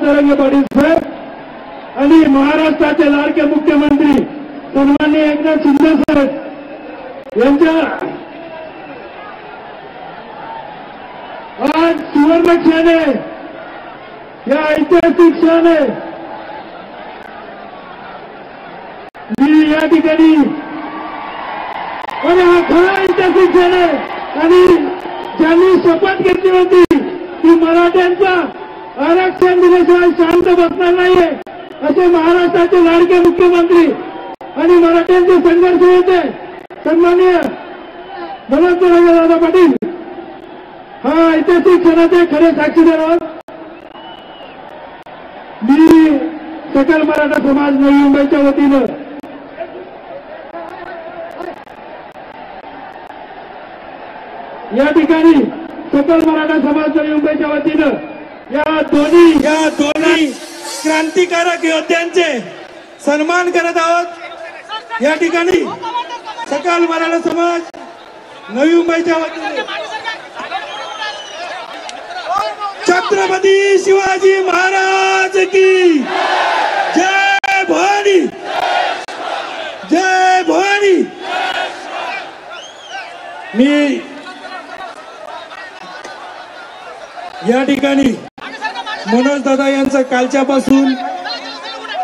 जरंगे पाटील साहेब आणि महाराष्ट्राचे लाडके मुख्यमंत्री सन्माननीय एकनाथ शिंदे साहेब यांच्या आज सुवर्ण क्षण आहे, या ऐतिहासिक क्षण आहे। मी या ठिकाणी आणि हा खरा ऐतिहासिक क्षण आहे आणि ज्यांनी शपथ घेतली होती की मराठ्यांचा आरक्षण दिल्याशिवाय शांत बसणार नाहीये असे महाराष्ट्राचे लाडके मुख्यमंत्री आणि मराठ्यांचे संघर्ष होते सन्माननीय दादा पाटील हा ऐतिहासिक क्षणाचे खरे साक्षीदार आहोत। मी सकल मराठा समाज नवी मुंबईच्या वतीनं या ठिकाणी सकल मराठा समाज नवी मुंबईच्या वतीनं या दोन्ही क्रांतिकारक योद्ध्यांचे सन्मान करत आहोत। या ठिकाणी सकल मराठा समाज नवी मुंबईच्या वतीने छत्रपती शिवाजी महाराज की जय भवानी, जय भवानी। मी या ठिकाणी मनोज दादा यांचं कालच्यापासून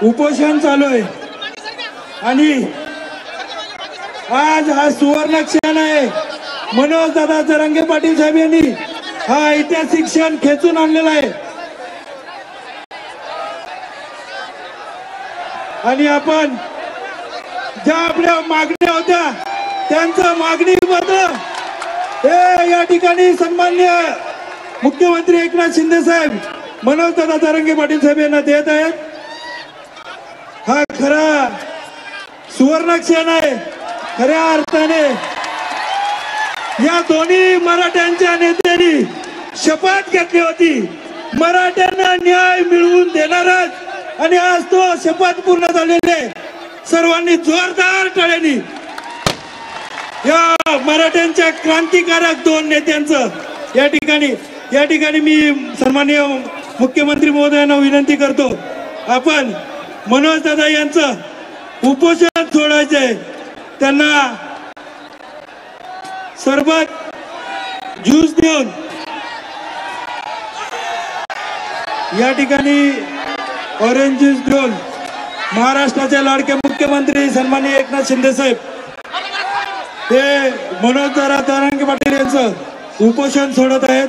उपोषण चालू आहे आणि आज हा सुवर्ण क्षण आहे। मनोज दादा जरंगे पाटील साहेब यांनी हा ऐतिहासिक क्षण खेचून आणलेला आहे आणि आपण ज्या आपल्या मागण्या होत्या त्यांचं मागणी पत्र हे या ठिकाणी सन्माननीय मुख्यमंत्री एकनाथ शिंदे साहेब मनोज दादा जरंगे पाटील साहेब यांना देत आहेत। हा खरा सुवर्ण क्षण आहे। खऱ्या अर्थाने या दोन्ही मराठ्यांच्या नेत्यांनी शपथ घेतली होती मराठ्यांना न्याय मिळवून देणारच आणि आज तो शपथ पूर्ण झालेले सर्वांनी जोरदार टाळ्यांनी या मराठ्यांच्या क्रांतिकारक दोन नेत्यांचं या ठिकाणी मी सन्माननीय मुख्यमंत्री महोदयांना विनंती करतो आपण मनोज दादा यांचं उपोषण सोडायचंय। त्यांना सरबत ज्यूस देऊन या ठिकाणी ऑरेंज ज्यूस देऊन महाराष्ट्राचे लाडके मुख्यमंत्री सन्माननीय एकनाथ शिंदे साहेब हे मनोज जरांगे पाटील यांचं उपोषण सोडत आहेत.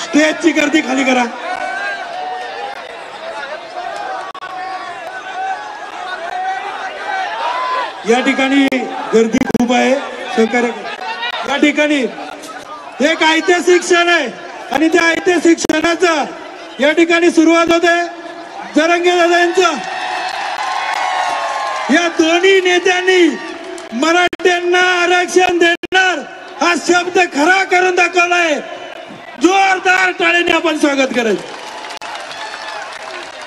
स्टेजची गर्दी खाली करा. या ठिकाणी गर्दी खूप आहे. सहकार्य या ठिकाणी एक ऐतिहासिक क्षण आहे आणि त्या ऐतिहासिक क्षणाचा या ठिकाणी सुरुवात होते. जरांगे दादा यांचं या दोन्ही नेत्यांनी मराठ्यांना आरक्षण देणार हा शब्द खरा करून दाखवलाय. जोरदार टाळ्याने आपण स्वागत करायचं.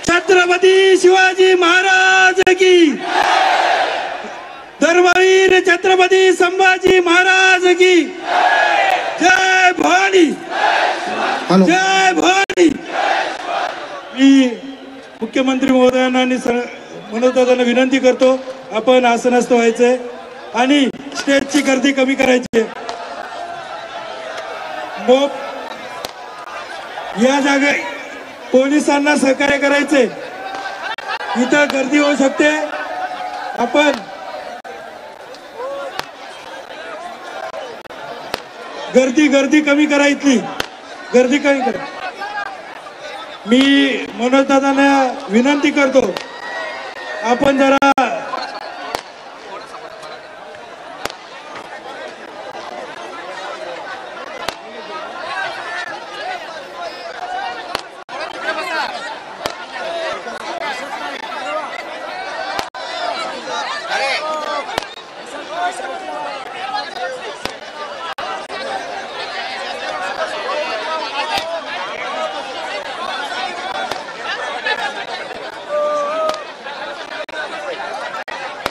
छत्रपती शिवाजी महाराज की, धर्मवीर छत्रपती संभाजी महाराज की जय भवानी, जय भवानी. मी मुख्यमंत्री महोदयांना आणि मनोज दादांना विनंती करतो, आपण आसनस्थ व्हायचंय आणि स्टेजची गर्दी कमी करायची. या जागे पोलिसांना सहकार्य करायचे. इथं गर्दी होऊ शकते. आपण गर्दी कमी करा. इथली गर्दी कमी करा. मी मनोज दादांना विनंती करतो, आपण जरा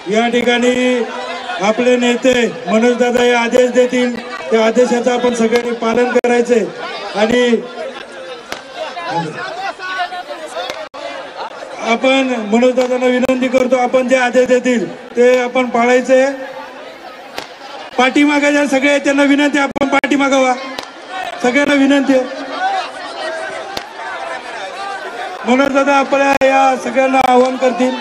या ठिकाणी आपले नेते मनोज दादा हे आदेश देतील, त्या आदेशाचं आपण सगळ्यांनी पालन करायचे. आणि आपण मनोज दादांना विनंती करतो, आपण जे आदेश देतील ते आपण पाळायचे. पाठीमागे ज्या सगळे त्यांना विनंती, आपण पाठीमागावा. सगळ्यांना विनंती आहे. मनोज दादा आपल्या या सगळ्यांना आवाहन करतील.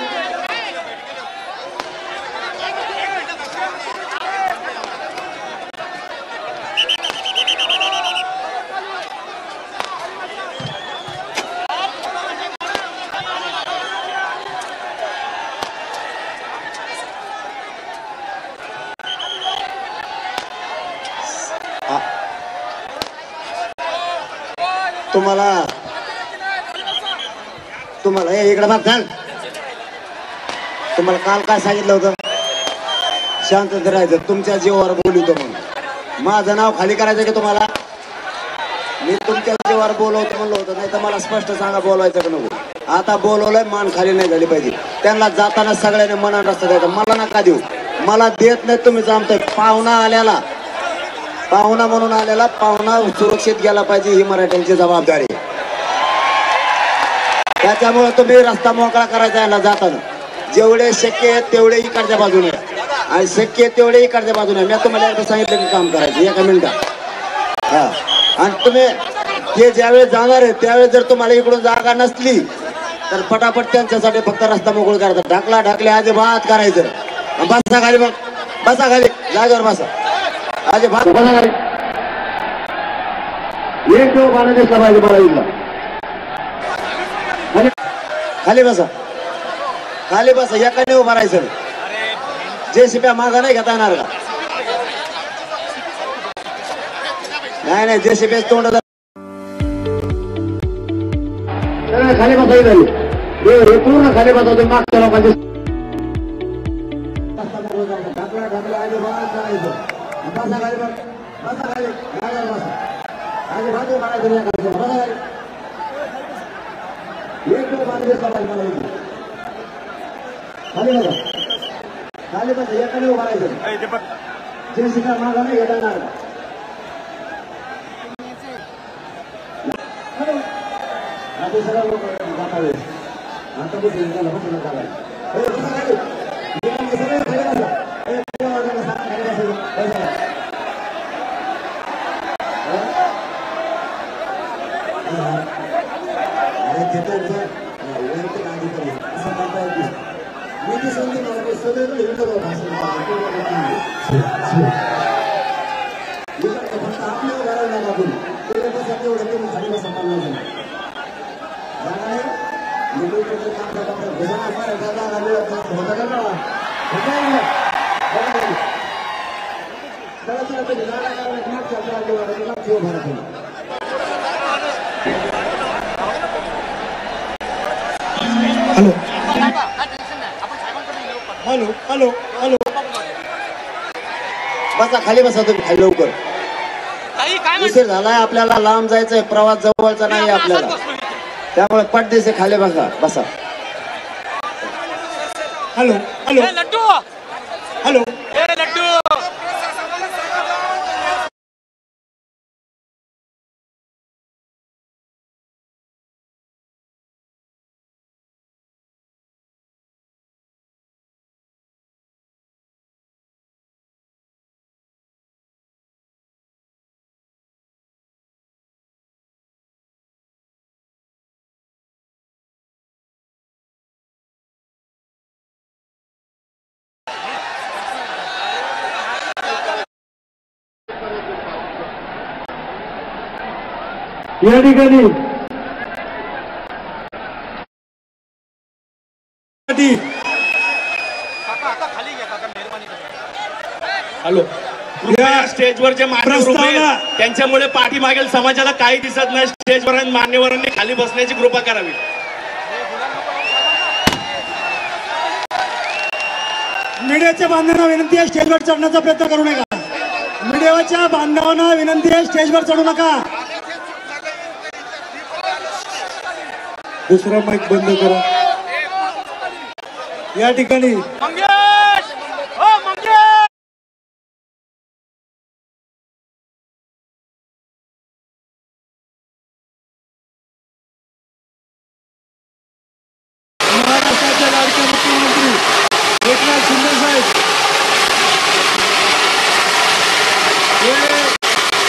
तुम्हाला हे इकडे बघ काल तुम्हाला काल काय सांगितलं होतं, शांत राहायचं. तुमच्या जीवावर बोलवतो म्हणून माझं नाव खाली करायचं की तुम्हाला? मी तुमच्या जीवावर बोलवतो म्हणलं होतं, नाही तर मला स्पष्ट सांगा बोलवायचं का नको. आता बोलवलंय, मान खाली नाही झाली पाहिजे. त्यांना जाताना सगळ्यांनी मनात रस्ता द्यायचा. मला नका देऊ, मला देत नाही तुम्ही. जमतंय पाहुणा आल्याला, पाहुणा म्हणून आलेला पाहुणा सुरक्षित गेला पाहिजे, ही मराठ्यांची जबाबदारी. त्याच्यामुळे तुम्ही रस्ता मोकळा करायचा याला जाताना. जेवढे शक्य आहे तेवढे इकडच्या बाजूने आणि शक्य आहे तेवढे इकडच्या बाजूने. मी तुम्हाला एकदा सांगितलं की काम करायचं एका मिनिटात. हा, आणि तुम्ही ते ज्यावेळेस जाणार आहे त्यावेळेस जर तुम्हाला इकडून जागा नसली तर फटाफट त्यांच्यासाठी फक्त रस्ता मोकळा करायचा. ढाकला ढाकले अजिबात करायचं. बसा खाली, मग बसा खाली, जागेवर बसा. अजिबात बसा खाली. एक देव पाणी दिसला पाहिजे मला इथला. खाली बसा, खाली बसा. एकाने उभा राहायचं. जेसीबी मागा नाही घेता येणार का? नाही नाही, जेसीबी तोंड खाली बसा. हे पूर्ण खाली बसा. तुम्ही मागच्या लोकांचे ढाकला ढाकला अजिबात करायचं. बसा खाली, बसा खाली, बसा. अजिबात म्हणायचं नाही. बसा खाली. एक पाणी दिसला पाहिजे मला इथे. खाली बघा, खाली बघा. एकाने उभा राहायचं. जे शिका मागा नाही घेता येणार. आता सगळ्या लोक जातावे. आता कुठे बसून चालाय. सगळे खाली बसा. अधिकारी असं म्हणता येत नाही. मी ती संधी मला सदैव हिंदू भाषण फक्त आपल्या घराला लागून त्याच्यासाठी एवढं तुम्ही खाली सांभाळलं नाही. हॅलो हॅलो हॅलो हॅलो बसा खाली बसा तुम्ही खाली लवकर. उशीर झालाय आपल्याला लांब जायचंय प्रवास जवळचा नाही आपल्याला त्यामुळे पटदिसे खाली बसा बसा. हॅलो हॅलो हॅलो या ठिकाणी हॅलो या स्टेजवर जे मान्यवर उभे आहेत, त्यांच्यामुळे पाठीमागील समाजाला काही दिसत नाही. स्टेजवर मान्यवरांनी खाली बसण्याची कृपा करावी. मीडियाच्या बांधवांना विनंती आहे स्टेजवर चढण्याचा प्रयत्न करू नका. मीडियाच्या बांधवांना विनंती आहे स्टेजवर चढू नका. दुसरा माईक बंद करा. या ठिकाणी महाराष्ट्राचे लाडके मुख्यमंत्री एकनाथ शिंदे साहेब हे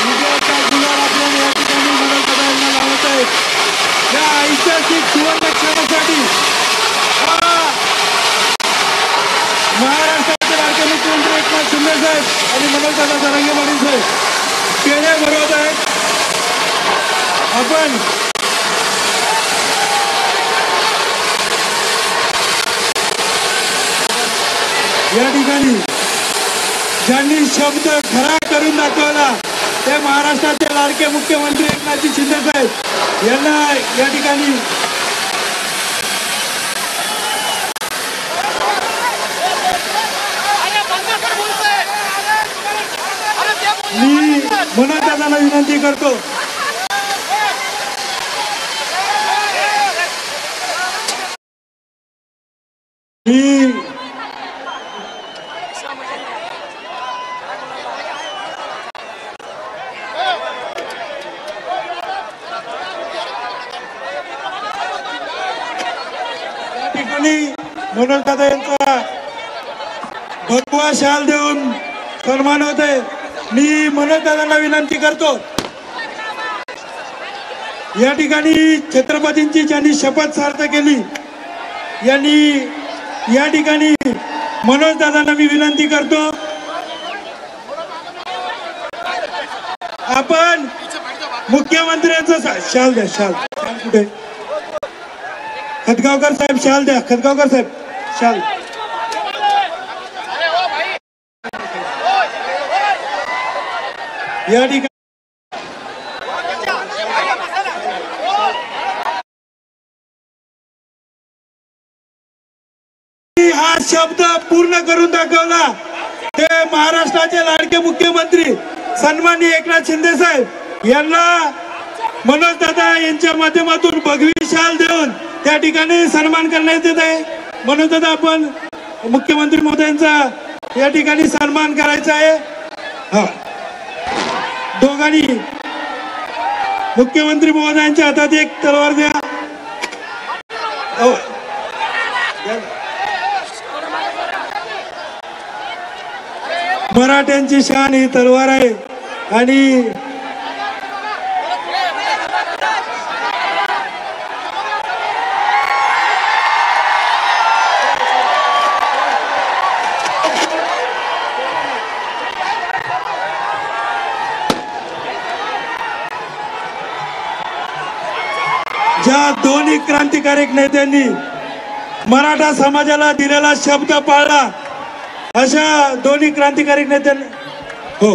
विजयाचा गुलाल आपल्याला या ठिकाणी मनोरंजनाला लावत आहेत. या ऐतिहासिक सुवर्ण क्षणासाठी महाराष्ट्राचे लाडके मुख्यमंत्री एकनाथ शिंदे साहेब आणि मनोजदादा जरांगे पाटील साहेब पेढे भरवत आहेत. आपण या ठिकाणी ज्यांनी शब्द खरा करून दाखवला ते महाराष्ट्राचे लाडके मुख्यमंत्री एकनाथ शिंदे साहेब यांना या ठिकाणी मी मनोजदादांना विनंती करतो. मी मनोजदादा यांचा भगवा शाल देऊन सन्मान होते. मी मनोजदादांना विनंती करतो या ठिकाणी छत्रपतींची ज्यांनी शपथ सार्थ केली यांनी या ठिकाणी मनोजदादांना मी विनंती करतो आपण मुख्यमंत्र्यांचा शाल द्या. शाल कुठे खतगावकर साहेब शाल द्या. खतगावकर साहेब शाल. या ठिकाणी हा शब्द पूर्ण करून दाखवला ते महाराष्ट्राचे लाडके मुख्यमंत्री सन्माननीय एकनाथ शिंदे साहेब यांना मनोजदादा यांच्या माध्यमातून भगवी शाल देऊन त्या ठिकाणी सन्मान करण्यात येत आहे. मनोजदादा आपण मुख्यमंत्री महोदयांचा या ठिकाणी सन्मान करायचा आहे. हा दोघांनी मुख्यमंत्री महोदयांच्या हातात एक तलवार द्या. मराठ्यांची शान ही तलवार आहे आणि या दोन्ही क्रांतिकारक नेत्यांनी मराठा समाजाला दिलेला शब्द पाळला. अशा दोन्ही क्रांतिकारक नेत्यांनी हो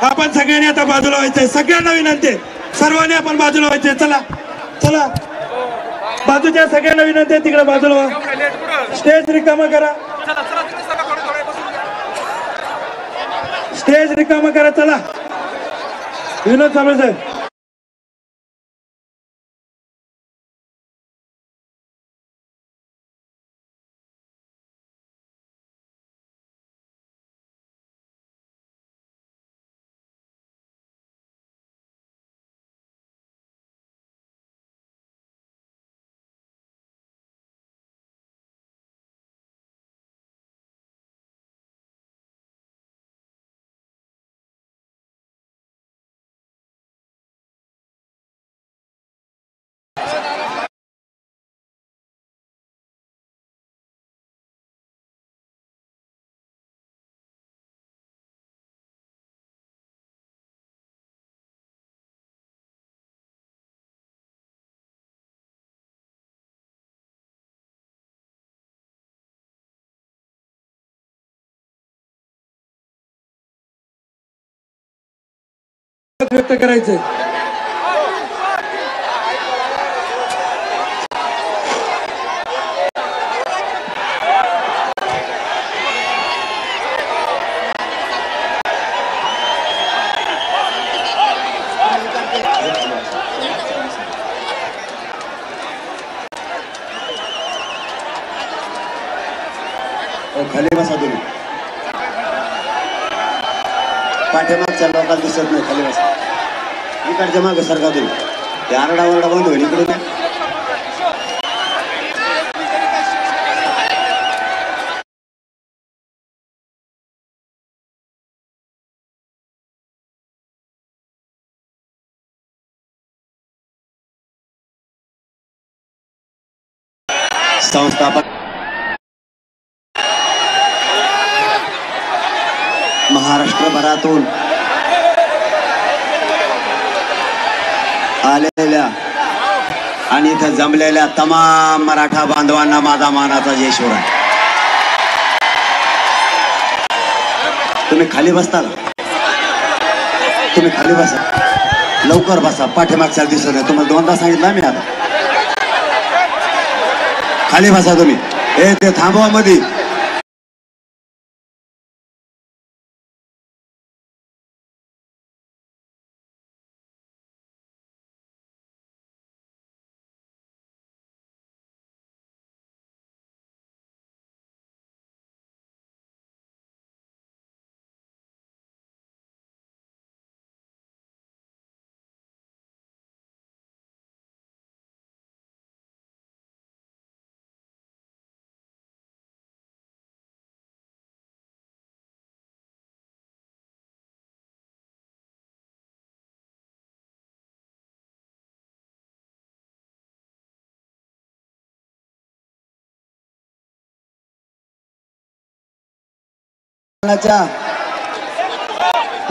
आपण सगळ्यांनी आता बाजूला व्हायचंय. सगळ्यांना विनंती आहे, सर्वांनी आपण बाजूला व्हायचंय. चला चला बाजूच्या सगळ्यांना विनंती आहे, तिकडे बाजूला व्हा. स्टेज रिकामा करा, स्टेज रिकामा करा. चला विनोद साबळे साहेब. व्यक्त करायचंय. खाली बसा तुम्ही. पाठीमागच्या लोकांना दिसत नाही, खाली बसा. इकडच्या मागे सरका तुम्ही. ते आरडाओरडा बंद होईल इकडे काय. संस्थापक महाराष्ट्रभरातून आलेल्या आणि इथं जमलेल्या तमाम मराठा बांधवांना माझा मानाचा जय शिवराय. तुम्ही खाली बसता का? तुम्ही खाली बसा, लवकर बसा. पाठीमागच्या दिसत नाही, तुम्हाला दोनदा सांगितलं मी. आता खाली बसा तुम्ही. हे ते थांबवा मध्ये.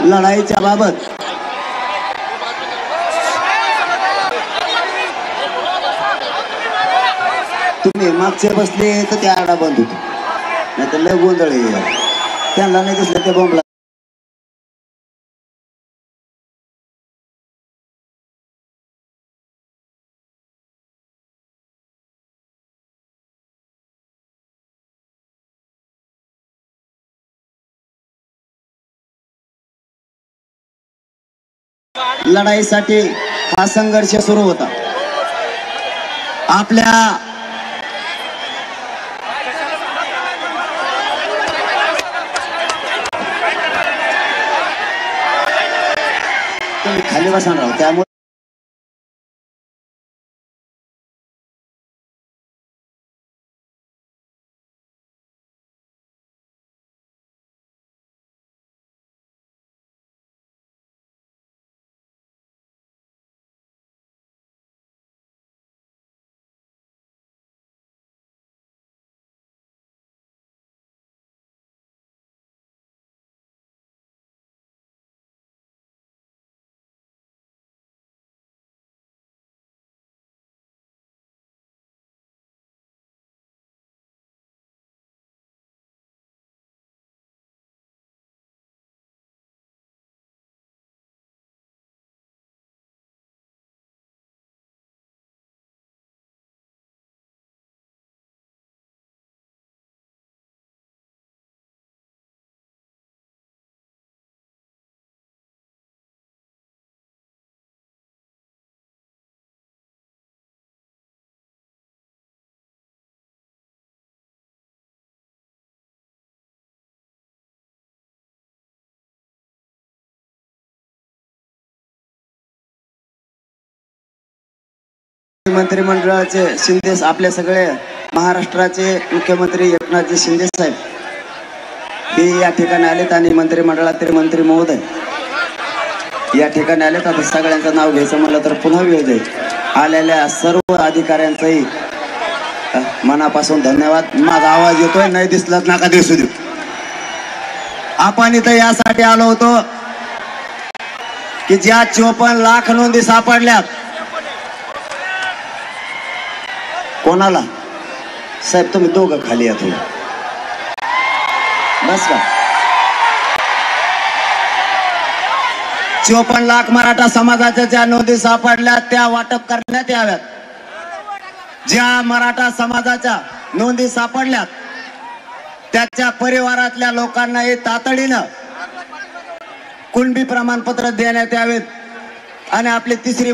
लढाईच्या बाबत तुम्ही मागचे बसले तर त्या आडा बंद होतो, नाही तर लय गोंधळ. त्यांना नाही दिसलं ते बोंबला. लढाईसाठी हा संघर्ष सुरू होता. आपल्या तुम्ही खाली बसणार, त्यामुळे मंत्रिमंडळाचे शिंदे आपले सगळे महाराष्ट्राचे मुख्यमंत्री एकनाथजी शिंदे साहेब हे या ठिकाणी आलेत आणि मंत्रिमंडळातील मंत्री महोदय या ठिकाणी आलेत. आता सगळ्यांचं नाव घ्यायचं म्हणलं तर पुन्हा वेळ जाईल. आलेल्या सर्व अधिकाऱ्यांचंही मनापासून धन्यवाद. माझा आवाज येतोय, नाही दिसलाच नका दिसू देऊ. आपण इथं यासाठी आलो होतो की ज्या 54 लाख नोंदी सापडल्यात, कोणाला साहेब तुम्ही दोघं खाली या थोडं बस का. 54 लाख मराठा समाजाच्या ज्या नोंदी सापडल्या त्या वाटप करण्यात याव्यात. ज्या मराठा समाजाच्या नोंदी सापडल्यात त्याच्या परिवारातल्या लोकांनाही तातडीनं कुणबी प्रमाणपत्र देण्यात यावेत. आणि आपली तिसरी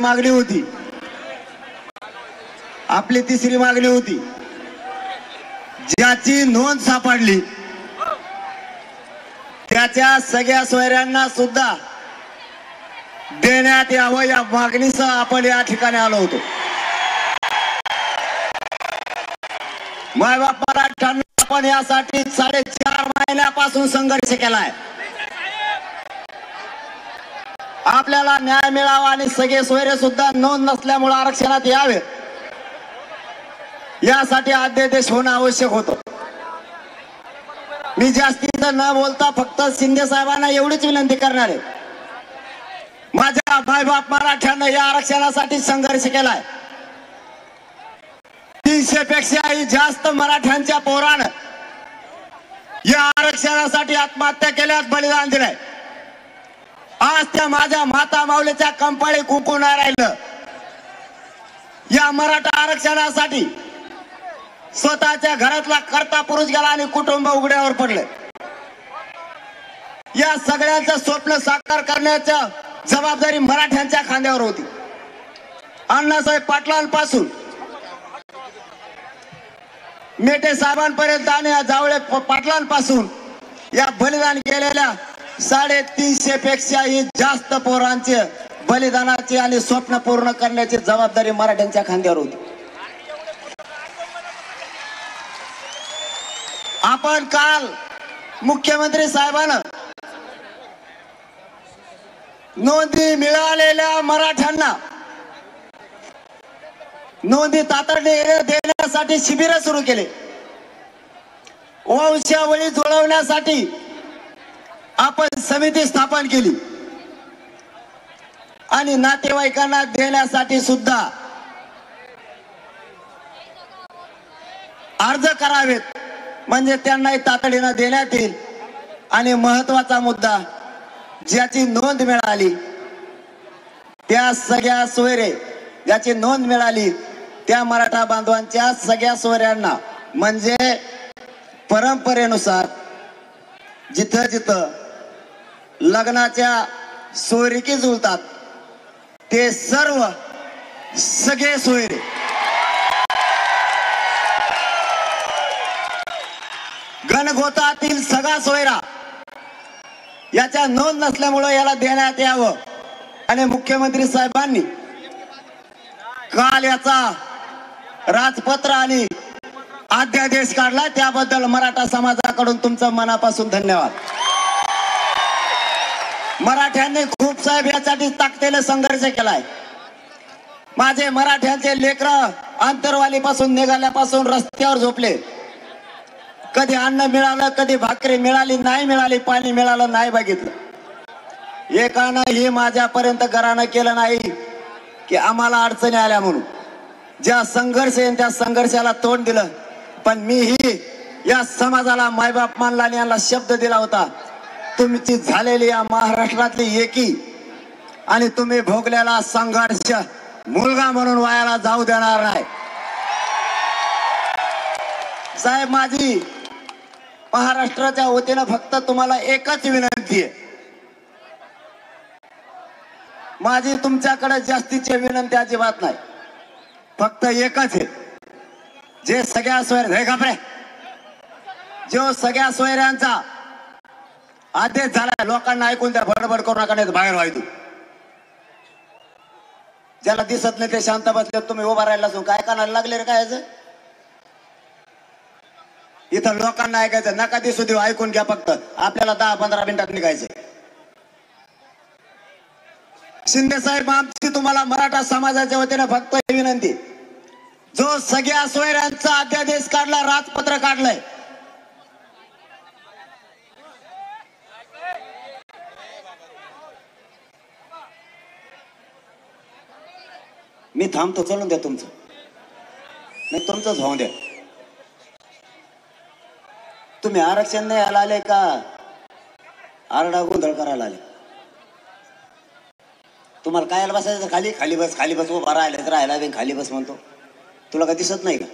मागणी होती ज्याची नोंद सापडली त्याच्या सगळ्या सोयऱ्यांना सुद्धा देण्यात यावं. या मागणीसह आपण या ठिकाणी आलो होतो. मायबाप मराठ्यांना आपण यासाठी 4.5 महिन्यापासून संघर्ष केलाय. आपल्याला न्याय मिळावा आणि सगळे सोयरे सुद्धा नोंद नसल्यामुळे आरक्षणात यावे यासाठी अध्यादेश होणं आवश्यक होतं. मी जास्तीचं न बोलता फक्त शिंदे साहेबांना एवढीच विनंती करणार आहे. माझ्या मायबाप मराठ्यांना या आरक्षणासाठी संघर्ष केलाय. 300 पेक्षाही जास्त मराठ्यांच्या पोरानं या आरक्षणासाठी आत्महत्या केल्यास बलिदान दिलंय. आज त्या माझ्या माता माऊलीच्या कंपाळी कुंकू नाही राहिलं. या मराठा आरक्षणासाठी स्वतःच्या घरातला करता पुरुष गेला आणि कुटुंब उघड्यावर पडले. या सगळ्यांचं स्वप्न साकार करण्याच्या जबाबदारी मराठ्यांच्या खांद्यावर होती. अण्णासाहेब पाटलांपासून मेटे साहेबांपर्यंत आणि जावळे पाटलांपासून या बलिदान केलेल्या 350 पेक्षाही जास्त पोरांचे बलिदानाची आणि स्वप्न पूर्ण करण्याची जबाबदारी मराठ्यांच्या खांद्यावर होती. आपण काल मुख्यमंत्री साहेबांना नोंदी मिळालेल्या मराठ्यांना नोंदी तातडीने देण्यासाठी शिबिर सुरू केले. वंशावळी जुळवण्यासाठी आपण समिती स्थापन केली आणि नातेवाईकांना देण्यासाठी सुद्धा अर्ज करावेत म्हणजे त्यांनाही तातडीनं देण्यात येईल. आणि महत्वाचा मुद्दा, ज्याची नोंद मिळाली त्या सगळ्या सोयरे ज्याची नोंद मिळाली त्या मराठा बांधवांच्या सगळ्या सोयऱ्यांना म्हणजे परंपरेनुसार जिथं जिथं लग्नाच्या सोयरिकी जुळतात ते सर्व सगळे सोयरे गणगोतातील सगळा सोयरा याच्या नोंद नसल्यामुळे याला देण्यात यावं. आणि मुख्यमंत्री साहेबांनी काल याचा राजपत्र आणि अध्यादेश काढला, त्याबद्दल मराठा समाजाकडून तुमचं मनापासून धन्यवाद. मराठ्यांनी खूप साहेब यासाठी ताकदीने संघर्ष केलाय. माझे मराठ्यांचे लेकरं आंतरवालीपासून निघाल्यापासून रस्त्यावर झोपले. कधी अन्न मिळालं, कधी भाकरी मिळाली नाही मिळाली, पाणी मिळालं नाही बघितलं. एकानंही माझ्यापर्यंत घरानं केलं नाही की आम्हाला अडचणी आल्या म्हणून. ज्या संघर्ष आहे त्या संघर्षाला तोंड दिलं. पण मीही या समाजाला मायबाप मानला आणि यांना शब्द दिला होता, तुमची झालेली या महाराष्ट्रातली एकी आणि तुम्ही भोगलेला संघर्ष मुलगा म्हणून वायाला जाऊ देणार नाही. साहेब, माझी महाराष्ट्राच्या वतीनं फक्त तुम्हाला एकच विनंती आहे. माझी तुमच्याकडे जास्तीची विनंती अजिबात नाही, फक्त एकच आहे. जे सगळ्या सोयरे घाबरे जो सगळ्या सोयऱ्यांचा आदेश झालाय, लोकांना ऐकून द्या, बडबड करू नका नाही बाहेर व्हायचं. त्याला दिसत नाही ते शांत बसले, तुम्ही उभा राहिला असून काय कानाला लागले रे काय याचं? इथं लोकांना ऐकायचं नका दिसू देऊ, ऐकून घ्या फक्त. आपल्याला 10-15 मिनिटात निघायचं. शिंदे साहेब, आमची तुम्हाला मराठा समाजाच्या वतीने फक्त विनंती, जो सगळ्या सोयऱ्यांचा अध्यादेश काढला, राजपत्र काढलंय, मी थांबतो, चालून द्या तुमचं, नाही तुमचंच होऊन द्या. तुम्ही आरक्षण नाही आले का आरडा गोंधळ करायला आले? तुम्हाला काय बसायचं? खाली खाली बस, खाली बस. उभा राहिलं तर राहिला खाली बस म्हणतो, तुला काय दिसत नाही का?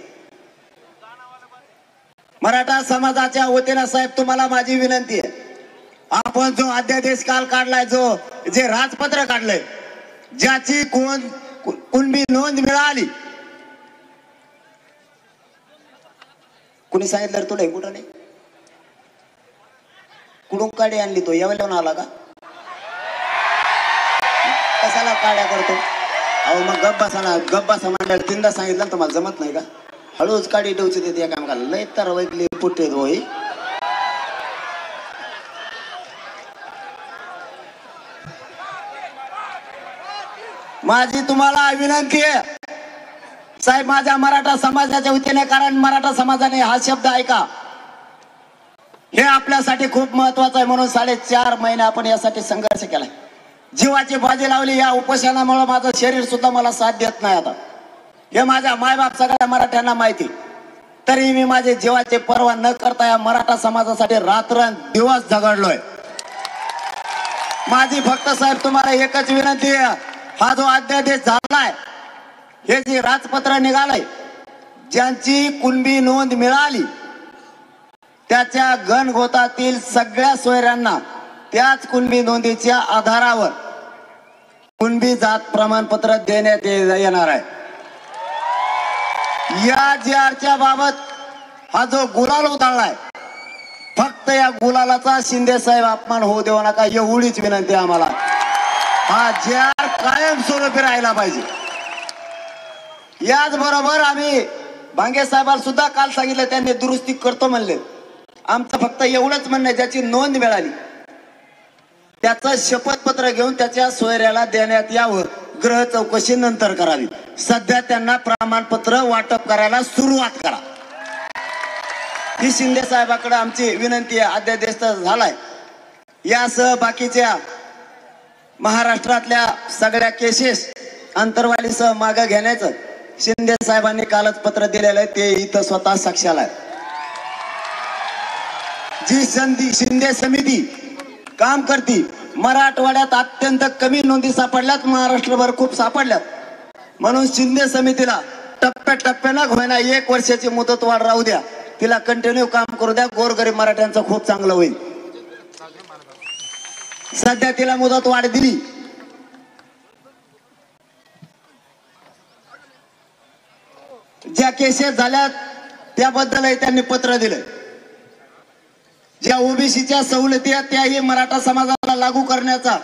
मराठा समाजाच्या वतीनं साहेब तुम्हाला माझी विनंती आहे, आपण जो अध्यादेश काल काढलाय, जे राजपत्र काढलंय, ज्याची कुणबी नोंद मिळाली, कुणी सांगितलं तुला? कुठं नाही, कुठून काढी आणली? तो यावेळेला आला का? कशाला काड्या करतो? अहो मग गप्प बसा म्हणल्यावर 3दा सांगितलं, तुम्हाला जमत नाही का? हळूच काढी डोची देते एकामेकाला, लय तर वैकली पुट्टे होई. माझी तुम्हाला विनंती आहे साहेब, माझ्या मराठा समाजाच्या वतीने, कारण मराठा समाजाने हा शब्द ऐका, हे आपल्यासाठी खूप महत्वाचं आहे. म्हणून 4.5 महिने आपण यासाठी संघर्ष केलाय, जीवाची बाजी लावली. या उपोषणामुळे माझं शरीर सुद्धा मला साथ देत नाही आता, हे माझ्या मायबाप सगळ्या मराठ्यांना माहिती. तरी मी माझे जीवाची पर्वा न करता या मराठा समाजासाठी रात्रंदिवस झगडलोय. माझी फक्त साहेब तुम्हाला एकच विनंती आहे, हा जो अध्यादेश झालाय, हे जे राजपत्र निघालंय, ज्यांची कुणबी नोंद मिळाली, त्याच्या गणगोतातील सगळ्या सोयऱ्यांना त्याच कुणबी नोंदीच्या आधारावर कुणबी जात प्रमाणपत्र देण्यात येणार आहे. या JR बाबत हा जो गुलाल उधळलाय, फक्त या गुलालाचा शिंदे साहेब अपमान होऊ देऊ नका, एवढीच विनंती आम्हाला. हा JR कायमस्वरूपी राहिला पाहिजे. याचबरोबर आम्ही भांगे साहेबांना सुद्धा काल सांगितलं, त्यांनी दुरुस्ती करतो म्हणले. आमचं फक्त एवढंच म्हणणं आहे, ज्याची नोंद मिळाली त्याचं शपथपत्र घेऊन त्याच्या सोयऱ्याला देण्यात यावं. ग्रह चौकशी नंतर करावी, सध्या त्यांना प्रमाणपत्र वाटप करायला सुरुवात करा, ही शिंदे साहेबांकडे आमची विनंती आहे. अध्यादेश तर झालाय, यासह बाकीच्या महाराष्ट्रातल्या सगळ्या केसेस अंतरवालीसह मागे घेण्याचं शिंदे साहेबांनी कालच पत्र दिलेलं आहे, ते इथं स्वतः साक्षाला आहे. जी शिंदे समिती काम करती, मराठवाड्यात अत्यंत कमी नोंदी सापडल्यात, महाराष्ट्रभर खूप सापडल्यात. म्हणून शिंदे समितीला टप्प्याटप्प्यानं होईना 1 वर्षाची मुदतवाढ राहू द्या, तिला कंटिन्यू काम करू द्या, गोरगरीब मराठ्यांचं खूप चांगलं होईल. सध्या तिला मुदतवाढ दिली, ज्या केसेस झाल्यात त्याबद्दलही त्यांनी पत्र दिलंय. ज्या ओबीसीच्या सवलती आहेत त्याही मराठा समाजाला लागू करण्याचा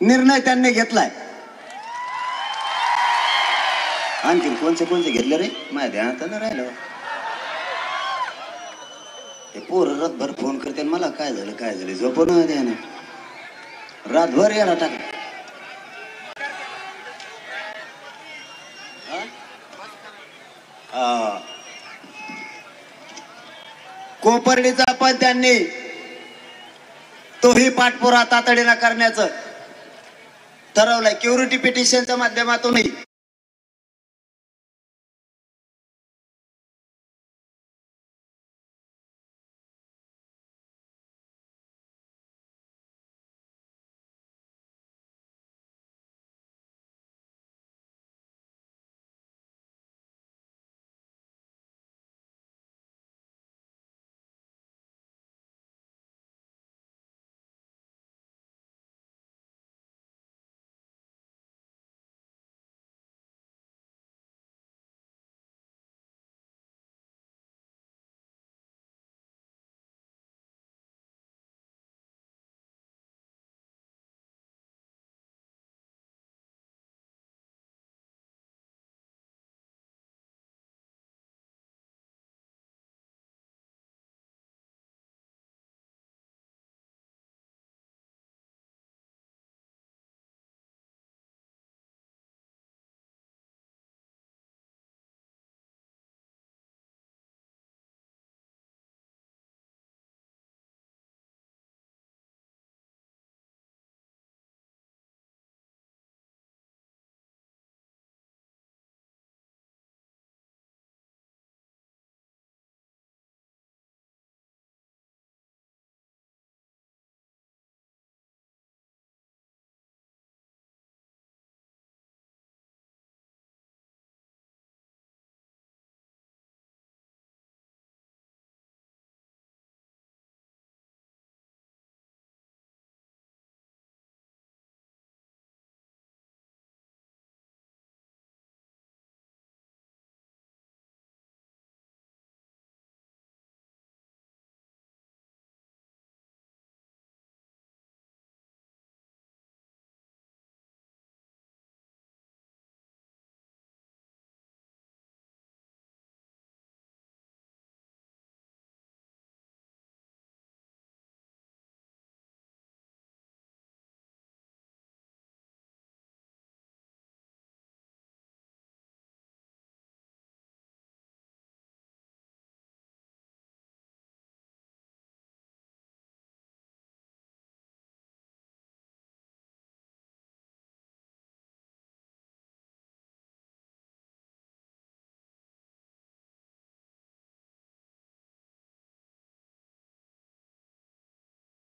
निर्णय त्यांनी घेतलाय. आणखी कोणते घेतले रे? माझ्या ध्यानात न राहिलं. हे पोरं रातभर फोन करते मला, काय झालं झोपून द्या ना, रातभर याला टाक. कोपर्डीचा पण त्यांनी तोही पाठपुरा तातडीनं करण्याचं ठरवलंय, क्युरिटी पिटिशनच्या माध्यमातूनही.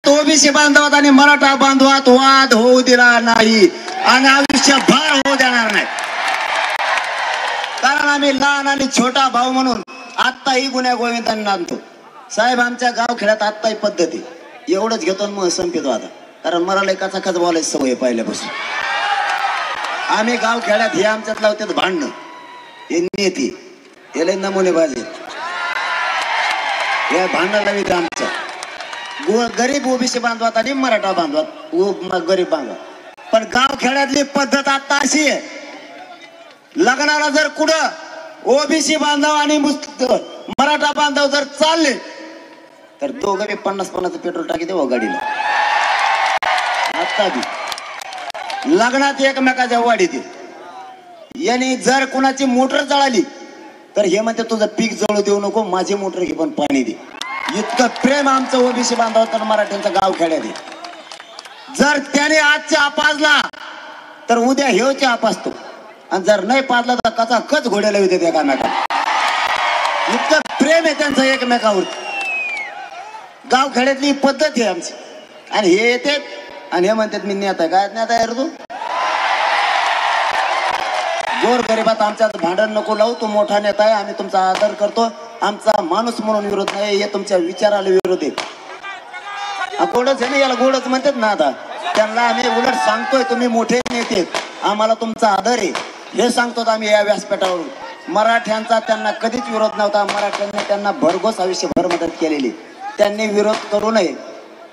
ओबीसी बांधवात आणि मराठा बांधवात वाद होऊ दिला नाही आणि आयुष्यभर होऊ देणार नाही. कारण आम्ही लहान आणि छोटा भाऊ म्हणून आत्ताही गुन्ह्या गोविंदांना आणतो. साहेब आमच्या गावखेड्यात आत्ताही पद्धती एवढंच घेतो मग संपितो आता. कारण मला एकाचा खच बोलायची सवय पहिल्यापासून. आम्ही गावखेड्यात हे आमच्यात लावतात भांडणं, हे नेते याला नमुने बाजे या भांडण लावित आमच्या गरीब ओबीसी बांधवात आणि मराठा बांधवात गरीब बांधवात. पण गावखेड्यातली पद्धत आता अशी आहे, लग्नाला जर कुठं ओबीसी बांधव आणि मराठा बांधव जर चालले तर दोघं बी 50-50 पेट्रोल टाकी देऊ गाडीला. आता बी लग्नात एकमेकाच्या वाढीत यांनी जर कुणाची मोटर जळाली तर हे म्हणते तुझं पीक जळू देऊ नको, माझी मोटर घे पण पाणी दे. इतकं प्रेम आमचं ओबीसी बांधव तर मराठ्यांचं गावखेड्यात आहे. जर त्याने आज चहा पाजला तर उद्या हेव चहा पाजतो आणि जर नाही पाजला तर कचा कच घोड्याला येते एकामेकाला. इतकं प्रेम आहे त्यांचं एकमेकावर. गावखेड्यातली पद्धत आहे आमची. आणि हे येते आणि हे म्हणतात मी नेता काय नेता यार तू. गोर गरीबात आमच्यात भांडण नको लावू, तू मोठा नेता आहे, आम्ही तुमचा आदर करतो, आमचा माणूस म्हणून विरोध नाही, हे तुमच्या विचाराला विरोध आहे. गोडच आहे ना, याला गोडच म्हणतात ना. आता त्यांना आम्ही उलट सांगतोय तुम्ही मोठे नेते, आम्हाला तुमचा आदर आहे हे सांगतो आम्ही या व्यासपीठावरून. मराठ्यांचा त्यांना कधीच विरोध नव्हता. मराठ्यांनी त्यांना भरघोस आयुष्यभर मदत केलेली. त्यांनी विरोध करू नये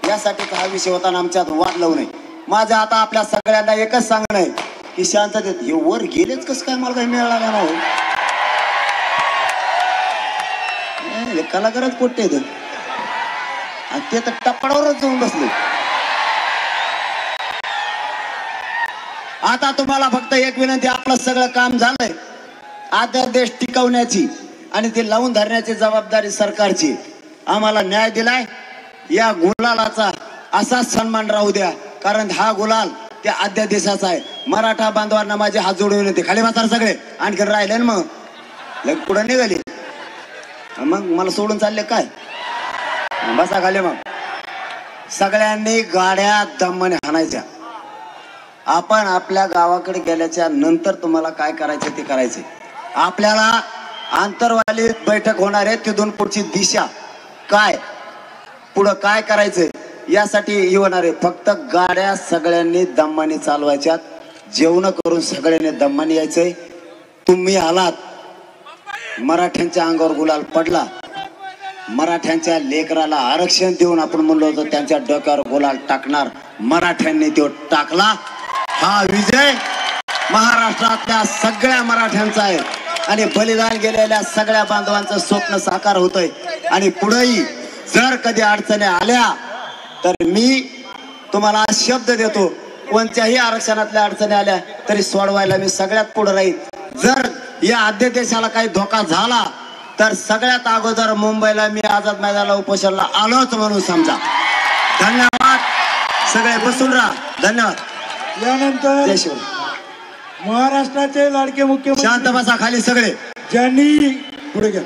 यासाठीच हा विषय होता आणि आमच्यात वाद लावू नये. माझं आता आपल्या सगळ्यांना एकच सांगणं आहे की शांततेत हे वर गेलेच कसं काय, मला काही मिळाला का नाही. कलाकारच पोट्टे ते तर टप्पावरच जाऊन बसले. आता तुम्हाला फक्त एक विनंती, आपलं सगळं काम झालंय, अध्यादेश टिकवण्याची आणि ते लावून धरण्याची जबाबदारी सरकारची. आम्हाला न्याय दिलाय, या गुलालाचा असाच सन्मान राहू द्या. कारण हा गुलाल त्या अध्यादेशाचा आहे. मराठा बांधवांना माझे हात जोडून येते. खाली बसार सगळे, आणखी राहिले ना मग पुढे निघाली मग मला सोडून चालले काय. बसा खाली. मग सगळ्यांनी गाड्या दमाने हाणायच्या. आपण आपल्या गावाकडे गेल्याच्या नंतर तुम्हाला काय करायचं ते करायचंय. आपल्याला आंतरवाली बैठक होणार आहे, तिथून पुढची दिशा काय, पुढं काय करायचंय यासाठी होणार आहे. फक्त गाड्या सगळ्यांनी दमाने चालवायच्यात, जेवण करून सगळ्यांनी दमाने यायचंय. तुम्ही आलात, मराठ्यांच्या अंगावर गुलाल पडला, मराठ्यांच्या लेकराला आरक्षण देऊन आपण म्हणलो होतो त्यांच्या डोक्यावर गुलाल टाकणार, मराठ्यांनी तो टाकला. हा विजय महाराष्ट्रातल्या सगळ्या मराठ्यांचा आहे आणि बलिदान गेलेल्या सगळ्या बांधवांचं स्वप्न साकार होतंय. आणि पुढेही जर कधी अडचणी आल्या तर मी तुम्हाला शब्द देतो, कोणत्याही आरक्षणातल्या अडचणी आल्या तरी सोडवायला मी सगळ्यात पुढे राहील. जर या अध्यादेशाला काही धोका झाला तर सगळ्यात अगोदर मुंबईला मी आझाद मैदानाला उपोषणाला आलोच म्हणून समजा. धन्यवाद. सगळे बसून राहा. धन्यवाद. यानंतर जय शिव. महाराष्ट्राचे लाडके मुख्यमंत्री शांत बसा खाली सगळे. ज्यांनी पुढे घ्या,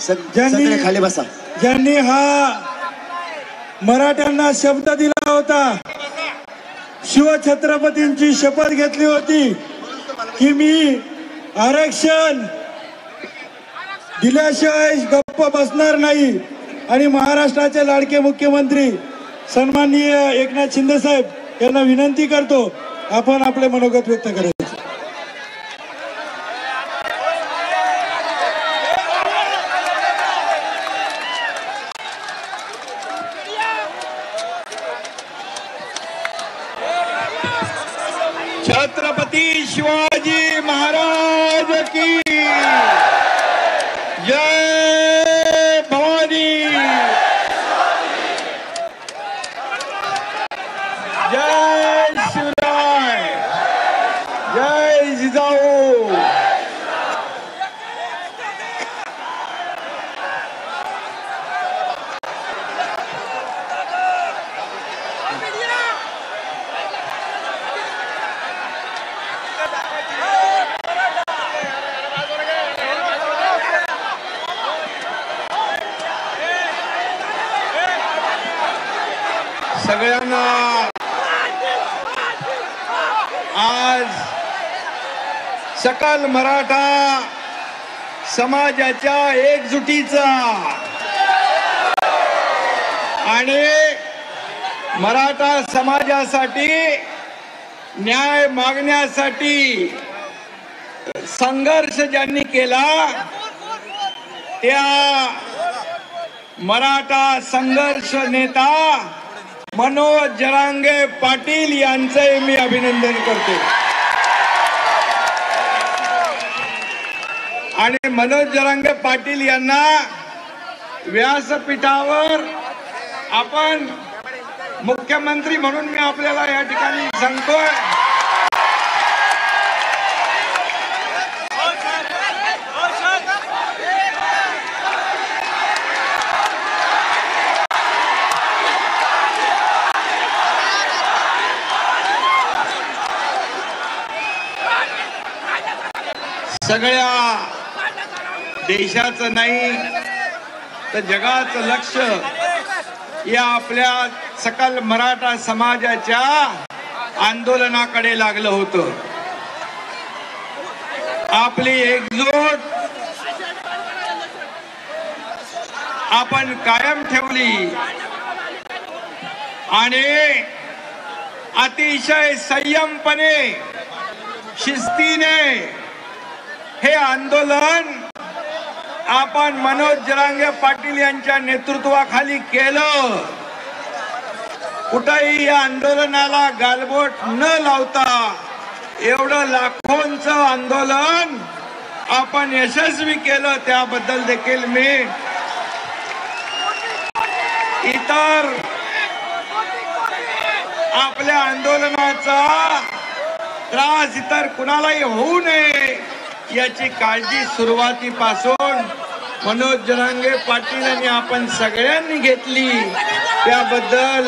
सगळे खाली बसा. ज्यांनी हा मराठ्यांना शब्द दिला होता, शिवछत्रपतींची शपथ घेतली होती की मी आरक्षण दिल्याशिवाय गप्प बसणार नाही. आणि महाराष्ट्राचे लाडके मुख्यमंत्री सन्माननीय एकनाथ शिंदे साहेब यांना विनंती करतो, आपण आपले मनोगत व्यक्त करायचे. छत्रपती शिवाजी महाराज की जय भवानी. जय शिवराय. जय सगळ्यांना आज सकल मराठा समाजाच्या एकजुटीचा आणि मराठा समाजासाठी न्याय मागण्यासाठी संघर्ष ज्यांनी केला त्या मराठा संघर्ष नेता मनोज जरांगे पाटील यांचे मी अभिनंदन करतो. आणि मनोज जरांगे पाटील यांना व्यासपीठावर आपण मुख्यमंत्री म्हणून मी आपल्याला या ठिकाणी सांगतोय. सगळ्या देशाचं नाही तर जगाचं लक्ष या आपल्या सकल मराठा समाजाच्या आंदोलनाकडे लागलं होतं. आपली एकजूट आपण कायम ठेवली आणि अतिशय संयमपणे शिस्तीने हे आंदोलन आपण मनोज जरांगे पाटील यांच्या नेतृत्वाखाली केलं. कुठेही या आंदोलनाला गालबोट न लावता एवढं लाखोंचं आंदोलन आपण यशस्वी केलं. त्याबद्दल देखील मी इतर आपल्या आंदोलनाचा त्रास इतर कुणालाही होऊ नये याची काळजी सुरुवातीपासून मनोज जरांगे पाटील यांनी आपण सगळ्यांनी घेतली. त्याबद्दल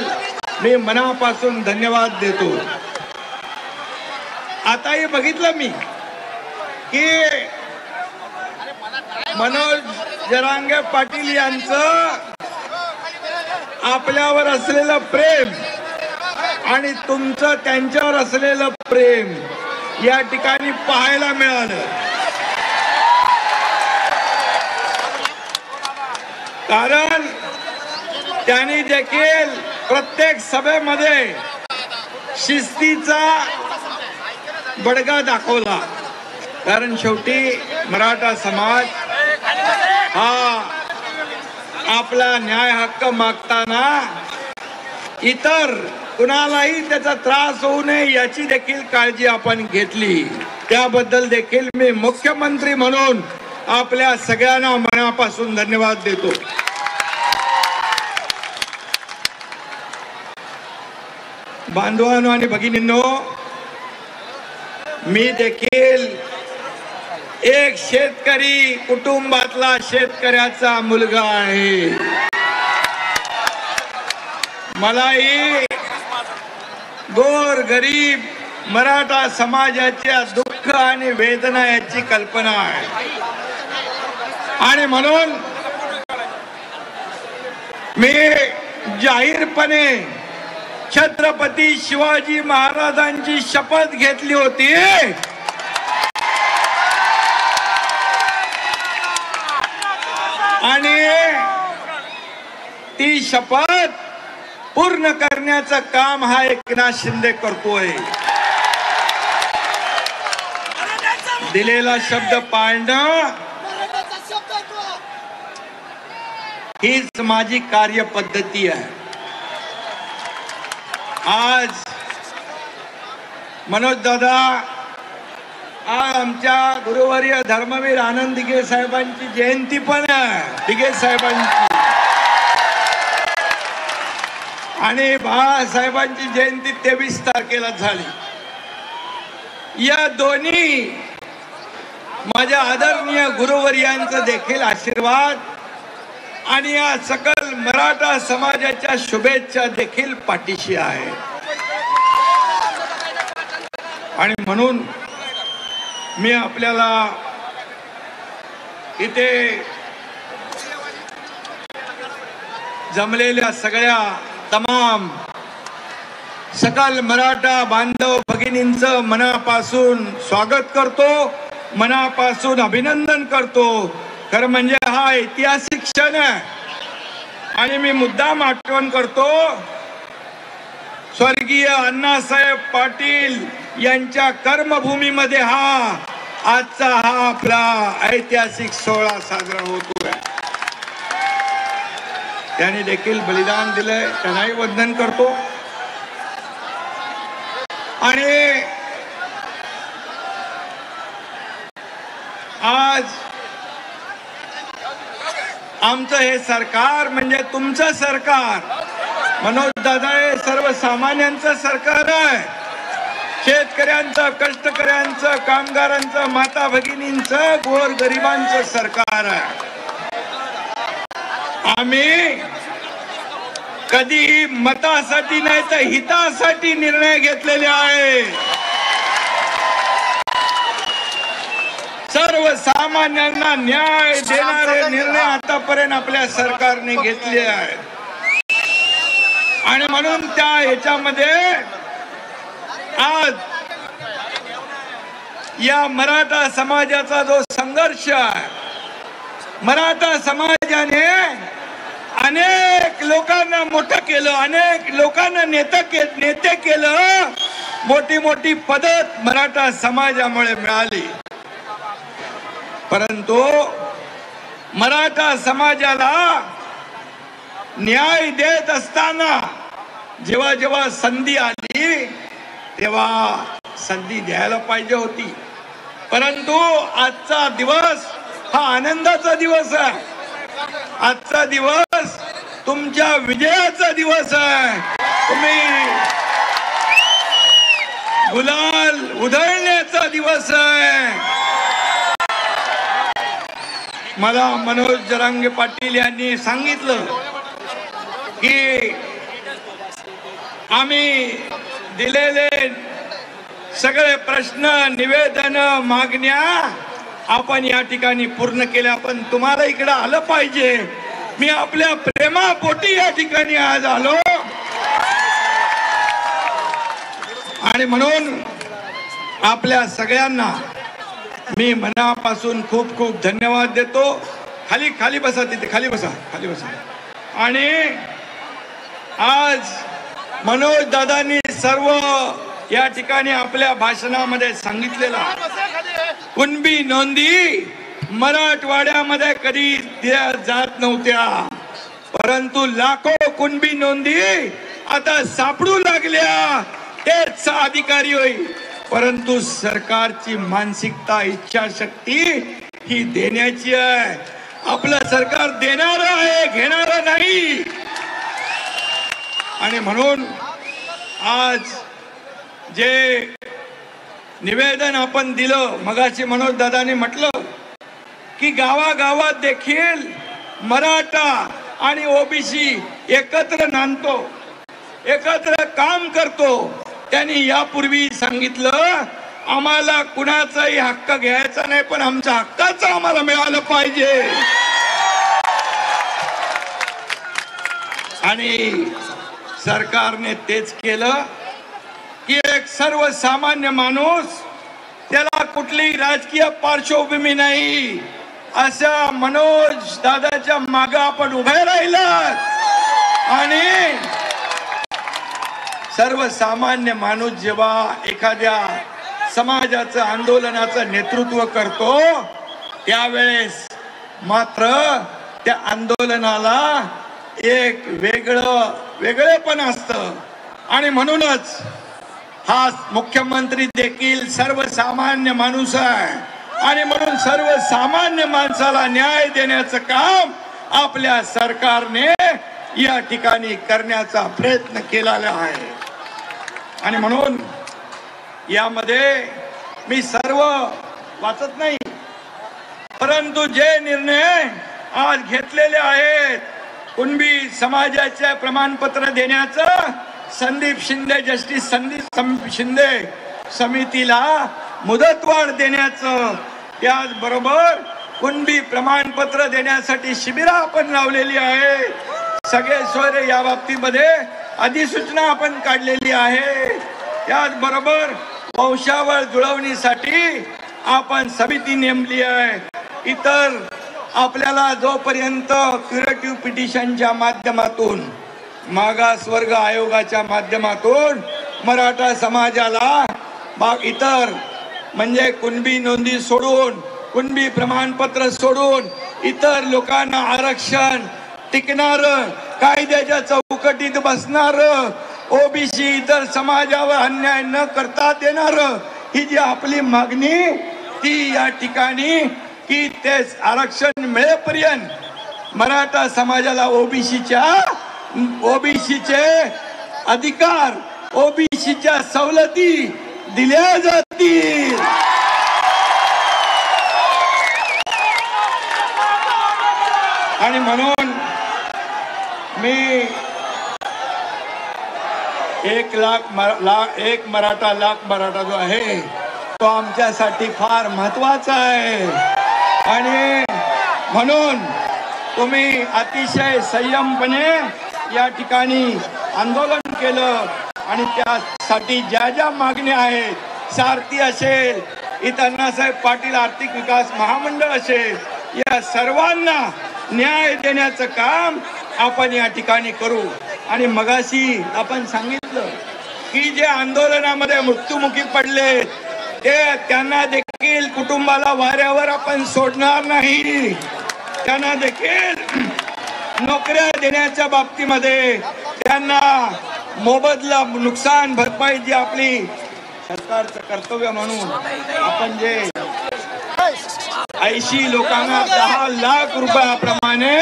मी मनापासून धन्यवाद देतो. आताही बघितलं मी की मनोज जरांगे पाटील यांचं आपल्यावर असलेलं प्रेम आणि तुमचं त्यांच्यावर असलेलं प्रेम या ठिकाणी पाहायला मिळालं. कारण त्यांनी देखील प्रत्येक सभेमध्ये शिस्तीचा बडगा दाखवला. कारण शेवटी मराठा समाज हा आपला न्याय हक्क मागताना इतर कुणालाही त्याचा त्रास होऊ नये याची देखील काळजी आपण घेतली. त्याबद्दल देखील मी मुख्यमंत्री म्हणून आपल्या सगळ्यांना मनापासून धन्यवाद देतो. बांधवांनो आणि भगिनींनो, मी देखील एक शेतकरी कुटुंबातला शेतकऱ्याचा मुलगा आहे. मलाही गोर गरीब मराठा समाजाच्या दुःख आणि वेदना याची कल्पना आहे. आणि म्हणून मी जाहीरपणे छत्रपती शिवाजी महाराजांची शपथ घेतली होती आणि ती शपथ पूर्ण करण्याचं काम हा एकनाथ शिंदे करतोय. दिलेला शब्द पाळणं हीच माझी कार्यपद्धती आहे. आज मनोज दादा, आज आमच्या गुरुवर्य धर्मवीर आनंद दिघे साहेबांची जयंती पण आहे. दिघे साहेबांची आणि बाळासाहेबांची जयंती 23 तारखेला झाली. या दोन्ही माझ्या आदरणीय गुरुवर्यांचा देखील आशीर्वाद आणि या सकल मराठा समाजाच्या शुभेच्छा देखील पाठीशी आहे. आणि म्हणून मी आपल्याला इथे जमलेल्या सगळ्या तमाम सकल मराठा बांधव भगिनींचं मनापासून स्वागत करतो, मनापासून अभिनंदन करतो. खरं म्हणजे हा ऐतिहासिक क्षण आहे आणि मी मुद्दाम आठवण करतो स्वर्गीय अण्णासाहेब पाटील यांच्या कर्मभूमीमध्ये आजचा हा आपला ऐतिहासिक सोहळा साजरा होतोय. त्यांनी देखील बलिदान दिलंय, त्यांनाही वंदन करतो. आणि आज आमचं हे सरकार म्हणजे तुमचं सरकार, मनोज दादा हे सर्वसामान्यांचं सरकार आहे. शेतकऱ्यांचं, कष्टकऱ्यांचं, कामगारांचं, माता भगिनींचं, गोरगरिबांचं सरकार आहे. आम्ही कधीही मतासाठी नाही तर हितासाठी निर्णय घेतलेले आहे. सर्वसामान्यांना न्याय देणारे निर्णय आतापर्यंत आपल्या सरकारने घेतले आहेत आणि म्हणून त्या ह्याच्यामध्ये आज या मराठा समाजाचा जो संघर्ष आहे, मराठा समाजाने अनेक लोकांना मोठं केलं, अनेक लोकांना नेते केलं, मोठी मोठी पद मराठा समाजामुळे मिळाली. परंतु मराठा समाजाला न्याय देत असताना जेव्हा जेव्हा संधी आली तेव्हा संधी द्यायला पाहिजे होती. परंतु आजचा दिवस हा आनंदाचा दिवस आहे. आजचा दिवस तुमच्या विजयाचा दिवस आहे. तुम्ही गुलाल उधळण्याचा दिवस आहे. मला मनोज जरांगे पाटील यांनी सांगितलं की आम्ही दिलेले सगळे प्रश्न, निवेदन, मागण्या आपण या ठिकाणी पूर्ण केल्या. पण तुम्हाला इकडे आलं पाहिजे. मी आपल्या प्रेमापोटी या ठिकाणी आज आलो आणि म्हणून आपल्या सगळ्यांना मी मनापासून खूप खूप धन्यवाद देतो. खाली बसा, तिथे खाली बसा. आणि आज मनोज दादांनी सर्व या ठिकाणी आपल्या भाषणामध्ये सांगितलेला कुणबी नोंदी मराठवाड्यामध्ये कधी दिल्या जात नव्हत्या, परंतु लाखो कुणबी नोंदी आता सापडू लागल्या. तेच अधिकारी होईल. परंतु सरकारची मानसिकता, इच्छाशक्ती ही देण्याची आहे. आपलं सरकार देणार आहे, घेणार नाही. आणि म्हणून आज जे निवेदन आपण दिलं, मगाशी मनोज दादांनी म्हटलं की गावागावात देखील मराठा आणि ओबीसी एकत्र नांदतो, एकत्र काम करतो. त्यांनी यापूर्वी सांगितलं आम्हाला कुणाचाही हक्क घ्यायचा नाही, पण आमच्या हक्काचं आम्हाला मिळालं पाहिजे. आणि सरकारने तेच केलं की एक सर्वसामान्य माणूस, त्याला कुठलीही राजकीय पार्श्वभूमी नाही, अशा मनोज दादाच्या मागे आपण उभे राहिलात. आणि सर्वसामान्य माणूस जेव्हा एखाद्या समाजाचं, आंदोलनाचं नेतृत्व करतो त्यावेळेस मात्र त्या आंदोलनाला एक वेगळेपण असतं. आणि म्हणूनच हा मुख्यमंत्री देखील सर्वसामान्य माणूस आहे आणि म्हणून सर्वसामान्य माणसाला न्याय देण्याचं काम आपल्या सरकारने या ठिकाणी करण्याचा प्रयत्न केलेला आहे. आणि म्हणून यामध्ये मी सर्व वाचत नाही, परंतु जे निर्णय आज घेतलेले आहेत, कुणबी समाजाचे प्रमाणपत्र देण्याचं, संदीप शिंदे, जस्टिस संदीप शिंदे समितीला मुदतवाढ देण्याचं, त्याचबरोबर कुणबी प्रमाणपत्र देण्यासाठी शिबिरं आपण लावलेली आहे. सगळे सोयरे या बाबतीमध्ये अधिसूचना आपण काढलेली आहे. त्याचबरोबर वंशावळ जुळवणीसाठी आपण समिती नेमली आहे. इतर आपल्याला जोपर्यंत क्युरेटिव्ह पिटिशनच्या माध्यमातून मागासवर्ग आयोगाच्या माध्यमातून मराठा समाजाला इतर म्हणजे कुणबी नोंदी सोडून कुणबी प्रमाणपत्र सोडून इतर लोकांना आरक्षण टिकणार कायद्याच्या चौकटीत बसणार ओबीसी इतर समाजावर अन्याय न करता देणार ही जी आपली मागणी ती या ठिकाणी की ते आरक्षण मिळेपर्यंत मराठा समाजाला ओबीसीचे अधिकार ओबीसीच्या सवलती दिल्या जातील. आणि म्हणून मी 1 मराठा लाख मराठा जो आहे तो आमच्यासाठी फार महत्वाचा आहे. आणि म्हणून तुम्ही अतिशय संयमपणे या ठिकाणी आंदोलन केलं आणि त्यासाठी ज्या ज्या मागण्या आहेत सारथी असेल इतर अण्णासाहेब पाटील आर्थिक विकास महामंडळ असेल या सर्वांना न्याय देण्याचं काम आपण या ठिकाणी करू. आणि मगाशी आपण सांगितलं की जे आंदोलनामध्ये मृत्युमुखी पडले त्यांना देखील कुटुंबाला वाऱ्यावर आपण सोडणार नाही. त्यांना देखील नोकऱ्या देण्याच्या बाबतीमध्ये त्यांना मोबदला नुकसान भरपाई जी आपली सरकारचं कर्तव्य म्हणून आपण जे 80 लोकांना 10 लाख रुपयाप्रमाणे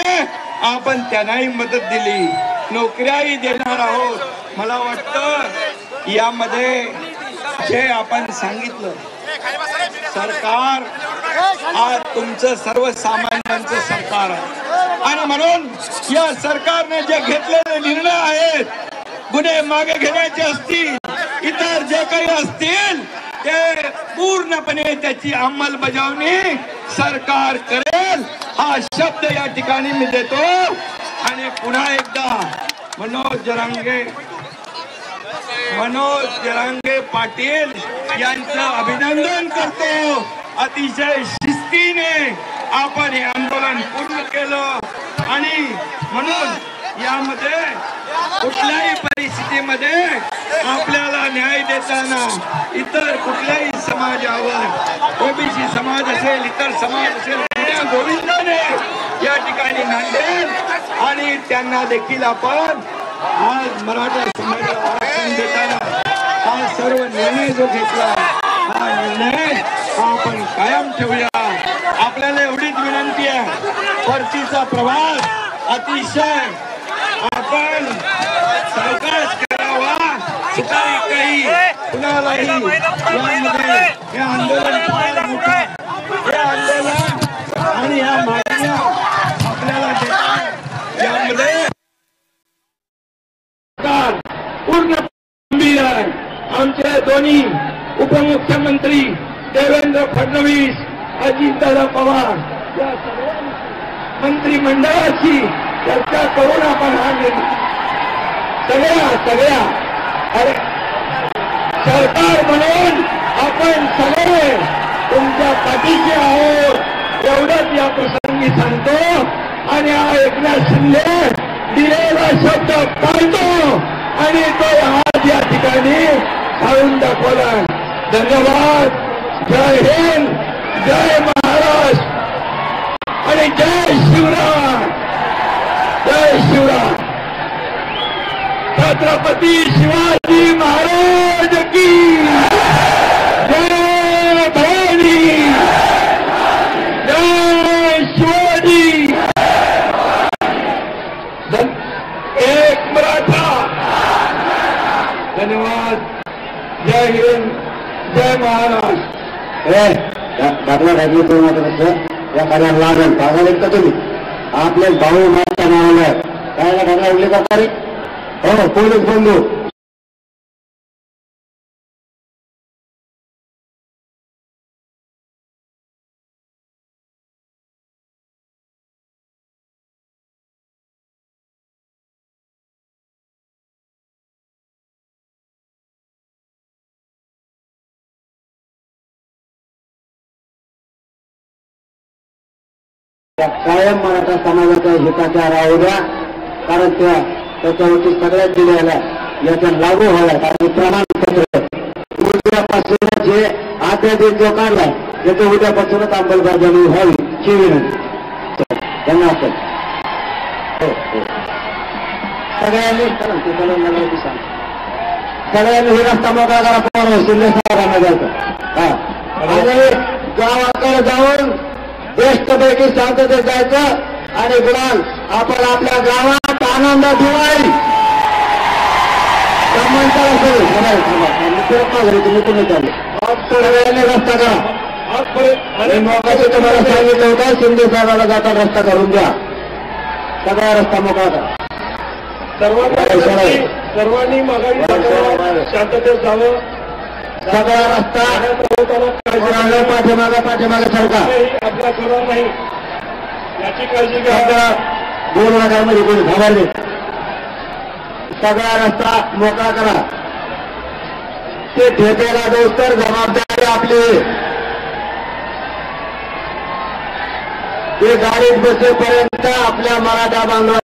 आपण त्यांनाही मदत दिली नोकऱ्याही देणार आहोत. मला वाटतं यामध्ये जे आपण सांगितलं सरकार आज तुमचं सर्वसामान्यांचं सरकार आहे आणि म्हणून या सरकारने जे घेतलेले निर्णय आहेत गुन्हे मागे घेण्याचे असतील इतर जे काही असतील ते पूर्णपणे त्याची अंमलबजावणी सरकार करेल हा शब्द या ठिकाणी मी देतो. आणि पुन्हा एकदा मनोज जरांगे पाटील यांचं अभिनंदन करतो. अतिशय शिस्तीने आपण हे आंदोलन पूर्ण केलं आणि म्हणून यामध्ये कुठल्याही परिस्थितीमध्ये आपल्याला न्याय देताना इतर कुठल्याही समाजावर ओबीसी समाज असेल इतर समाज असेल पुण्या गोविंदाने या ठिकाणी नांदेल आणि त्यांना देखील आपण आज मराठा समाजाला आरक्षण देताना हा सर्व निर्णय जो घेतला हा निर्णय आपण कायम ठेवूया. आपल्याला एवढीच विनंती आहे परतीचा प्रवास अतिशय आपण सावकाश करावा. काही कुणालाही यामध्ये हे आंदोलन फार मोठं हे आंदोलन आणि या मागण्या आपल्याला देतात यामध्ये पूर्ण गंभीर आहे. आमचे दोन्ही उपमुख्यमंत्री देवेंद्र फडणवीस अजितदादा पवार या मंत्रिमंडळाची चर्चा करून आपण हा सगळ्या अरे सरकार म्हणून आपण सगळे तुमच्या पाठीचे आहोत एवढंच या प्रसंगी सांगतो. आणि हा एकनाथ शिंदे दिलेला शब्द पाळतो आणि तो आज या ठिकाणी सांगून दाखवला. धन्यवाद. जय हिंद जय महाराष्ट्र आणि जय शिवराय. जय शिवराय. छत्रपती शिवाजी महाराज की जय. भवानी जय शिवाजी. एक मराठा. धन्यवाद. जय हिंद जय महाराष्ट्र. दाखला घातली तुम्हाला या कार्याला लागेल कागद एक तुम्ही आपले भाऊ माझ्या नावाला काय घातला उल्लेख करता रे हो पोलीस बंधू त्या कायम मराठा समाजाच्या हिताच्या राहू द्या, कारण त्याच्यावरती सगळ्यात जिल्ह्याला याच्या लागू व्हायला आणि प्रमाणपत्र उद्यापासूनच जे अध्यादेश जो काढलाय त्याचं उद्यापासूनच अंमलबजावणी व्हावी ही विनंती. धन्यवाद. सगळ्यांनी ही रस्ता मोकळा करा. पवार शिंदे साहेबांना जायचं आणि गावाकडे जाऊन ज्येष्ठपैकी शांततेत जायचं आणि गुलाल आपण आपल्या गावात आनंद दिवाळी सगळ्यांनी रस्ता करा. आणि मोकाचे तुम्हाला सांगितलं होतं शिंदे साहेबाला जाता रस्ता करून द्या. सगळा रस्ता मोकळा करा. सर्वांनी माघारी शांततेत जावं. सगळा रस्ता पाठीमागे सरका. आपला होणार नाही याची काळजी घ्या. दोन लाखांमध्ये कोणी थांबले. सगळा रस्ता मोकळा करा. ते ठेकेला दोस्तर जबाबदारी आपली. ते गाडीत बसेपर्यंत आपल्या मराठा बांधवांनी